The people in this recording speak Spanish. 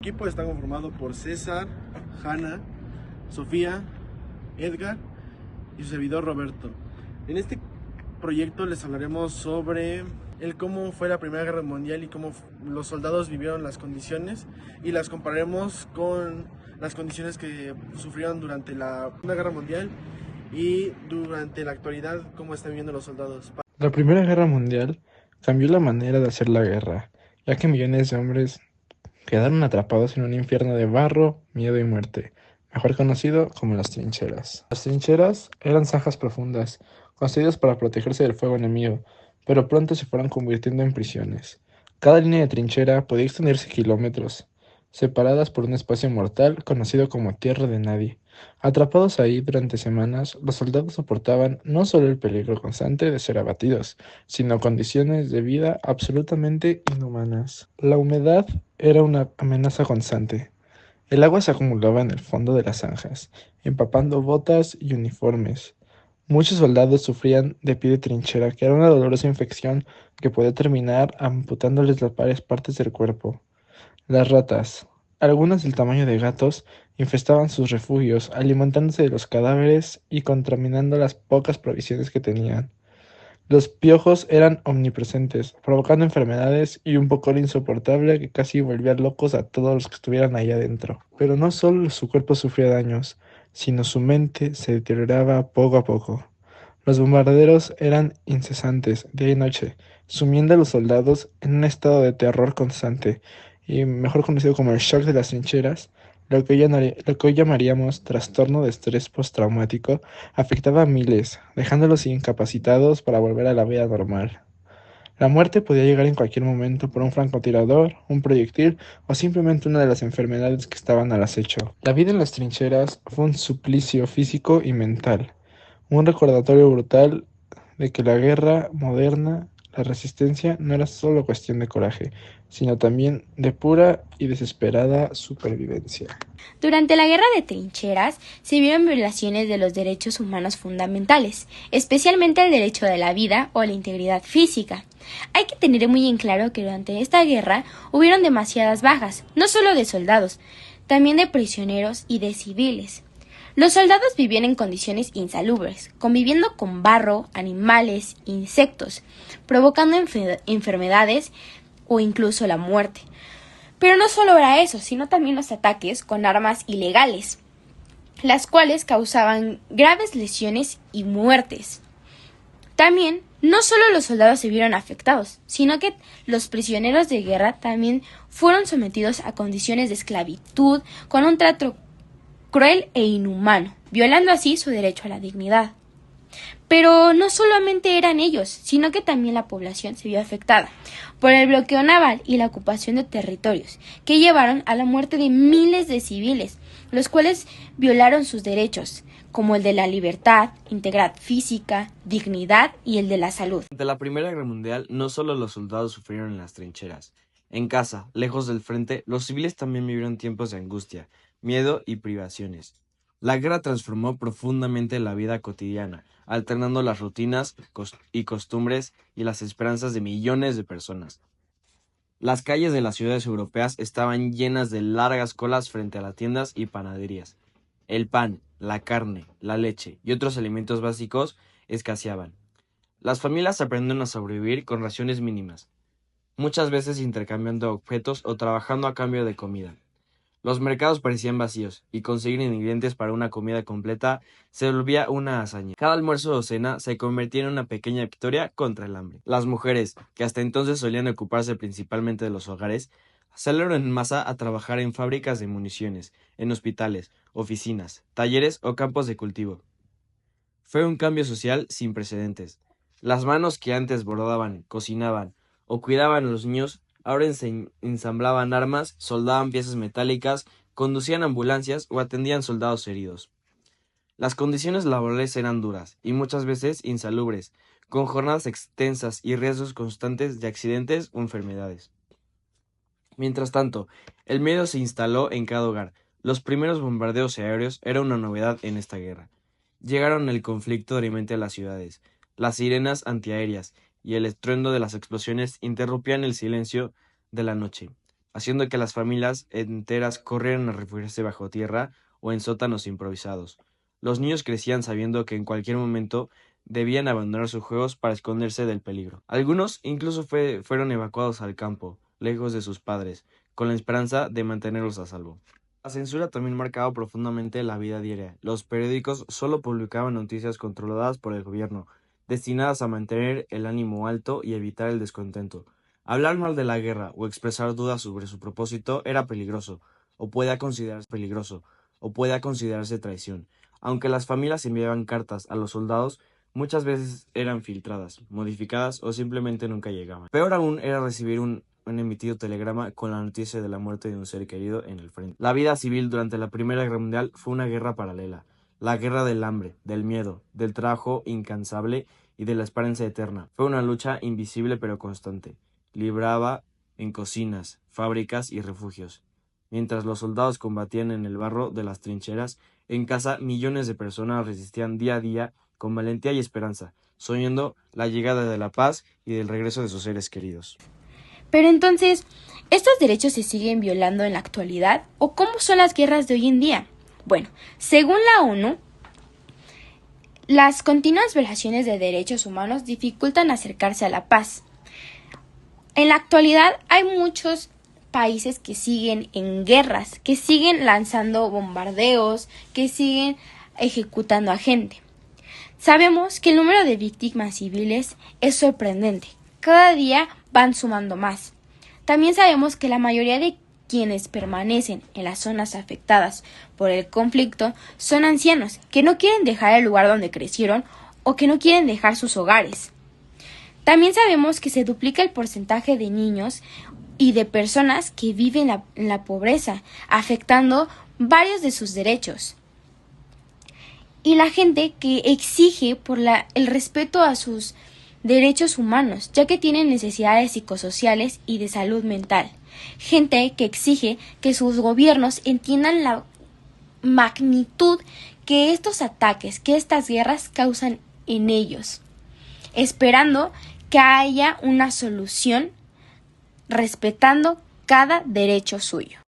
equipo está conformado por César, Hanna, Sofía, Edgar y su servidor Roberto. En este proyecto les hablaremos sobre cómo fue la Primera Guerra Mundial y cómo los soldados vivieron las condiciones, y las compararemos con las condiciones que sufrieron durante la Segunda Guerra Mundial y durante la actualidad, cómo están viviendo los soldados. La Primera Guerra Mundial cambió la manera de hacer la guerra, ya que millones de hombres quedaron atrapados en un infierno de barro, miedo y muerte, mejor conocido como las trincheras. Las trincheras eran zanjas profundas, construidas para protegerse del fuego enemigo, pero pronto se fueron convirtiendo en prisiones. Cada línea de trinchera podía extenderse kilómetros, separadas por un espacio mortal conocido como Tierra de Nadie. Atrapados ahí durante semanas, los soldados soportaban no solo el peligro constante de ser abatidos, sino condiciones de vida absolutamente inhumanas. La humedad era una amenaza constante. El agua se acumulaba en el fondo de las zanjas, empapando botas y uniformes. Muchos soldados sufrían de pie de trinchera, que era una dolorosa infección que podía terminar amputándoles las varias partes del cuerpo. Las ratas, algunas del tamaño de gatos, infestaban sus refugios, alimentándose de los cadáveres y contaminando las pocas provisiones que tenían. Los piojos eran omnipresentes, provocando enfermedades y un pocor insoportable que casi volvía locos a todos los que estuvieran ahí adentro. Pero no solo su cuerpo sufría daños, sino su mente se deterioraba poco a poco. Los bombarderos eran incesantes, día y noche, sumiendo a los soldados en un estado de terror constante, y mejor conocido como el shock de las trincheras. Lo que hoy llamaríamos trastorno de estrés postraumático afectaba a miles, dejándolos incapacitados para volver a la vida normal. La muerte podía llegar en cualquier momento por un francotirador, un proyectil o simplemente una de las enfermedades que estaban al acecho. La vida en las trincheras fue un suplicio físico y mental, un recordatorio brutal de que la guerra moderna, la resistencia, no era solo cuestión de coraje, sino también de pura y desesperada supervivencia. Durante la guerra de trincheras se vieron violaciones de los derechos humanos fundamentales, especialmente el derecho de la vida o la integridad física. Hay que tener muy en claro que durante esta guerra hubieron demasiadas bajas, no solo de soldados, también de prisioneros y de civiles. Los soldados vivían en condiciones insalubres, conviviendo con barro, animales, insectos, provocando enfermedades o incluso la muerte. Pero no solo era eso, sino también los ataques con armas ilegales, las cuales causaban graves lesiones y muertes. También, no solo los soldados se vieron afectados, sino que los prisioneros de guerra también fueron sometidos a condiciones de esclavitud con un trato cruel e inhumano, violando así su derecho a la dignidad. Pero no solamente eran ellos, sino que también la población se vio afectada por el bloqueo naval y la ocupación de territorios, que llevaron a la muerte de miles de civiles, los cuales violaron sus derechos, como el de la libertad, integridad física, dignidad y el de la salud. Durante la Primera Guerra Mundial, no solo los soldados sufrieron en las trincheras. En casa, lejos del frente, los civiles también vivieron tiempos de angustia, miedo y privaciones. La guerra transformó profundamente la vida cotidiana, alternando las rutinas y costumbres y las esperanzas de millones de personas. Las calles de las ciudades europeas estaban llenas de largas colas frente a las tiendas y panaderías. El pan, la carne, la leche y otros alimentos básicos escaseaban. Las familias aprendieron a sobrevivir con raciones mínimas, muchas veces intercambiando objetos o trabajando a cambio de comida. Los mercados parecían vacíos, y conseguir ingredientes para una comida completa se volvía una hazaña. Cada almuerzo o cena se convertía en una pequeña victoria contra el hambre. Las mujeres, que hasta entonces solían ocuparse principalmente de los hogares, salieron en masa a trabajar en fábricas de municiones, en hospitales, oficinas, talleres o campos de cultivo. Fue un cambio social sin precedentes. Las manos que antes bordaban, cocinaban o cuidaban a los niños ahora ensamblaban armas, soldaban piezas metálicas, conducían ambulancias o atendían soldados heridos. Las condiciones laborales eran duras y muchas veces insalubres, con jornadas extensas y riesgos constantes de accidentes o enfermedades. Mientras tanto, el miedo se instaló en cada hogar. Los primeros bombardeos aéreos eran una novedad en esta guerra. Llegaron el conflicto directamente a las ciudades. Las sirenas antiaéreas y el estruendo de las explosiones interrumpían el silencio de la noche. haciendo que las familias enteras corrieran a refugiarse bajo tierra o en sótanos improvisados. Los niños crecían sabiendo que en cualquier momento debían abandonar sus juegos para esconderse del peligro. Algunos incluso fueron evacuados al campo, lejos de sus padres, con la esperanza de mantenerlos a salvo. La censura también marcaba profundamente la vida diaria. Los periódicos solo publicaban noticias controladas por el gobierno, destinadas a mantener el ánimo alto y evitar el descontento. Hablar mal de la guerra o expresar dudas sobre su propósito era peligroso, o puede considerarse traición. Aunque las familias enviaban cartas a los soldados, muchas veces eran filtradas, modificadas o simplemente nunca llegaban. Peor aún era recibir un emitido telegrama con la noticia de la muerte de un ser querido en el frente. La vida civil durante la Primera Guerra Mundial fue una guerra paralela, la guerra del hambre, del miedo, del trabajo incansable y de la esperanza eterna. Fue una lucha invisible pero constante, librada en cocinas, fábricas y refugios. Mientras los soldados combatían en el barro de las trincheras, en casa millones de personas resistían día a día con valentía y esperanza, soñando la llegada de la paz y del regreso de sus seres queridos. Pero entonces, ¿estos derechos se siguen violando en la actualidad? ¿O cómo son las guerras de hoy en día? Bueno, según la ONU, las continuas violaciones de derechos humanos dificultan acercarse a la paz. En la actualidad hay muchos países que siguen en guerras, que siguen lanzando bombardeos, que siguen ejecutando a gente. Sabemos que el número de víctimas civiles es sorprendente. Cada día van sumando más. También sabemos que la mayoría de quienes permanecen en las zonas afectadas por el conflicto son ancianos que no quieren dejar el lugar donde crecieron o que no quieren dejar sus hogares. También sabemos que se duplica el porcentaje de niños y de personas que viven en la pobreza, afectando varios de sus derechos. Y la gente que exige por el respeto a sus derechos humanos, ya que tienen necesidades psicosociales y de salud mental. Gente que exige que sus gobiernos entiendan la magnitud que estos ataques, que estas guerras causan en ellos, esperando que haya una solución respetando cada derecho suyo.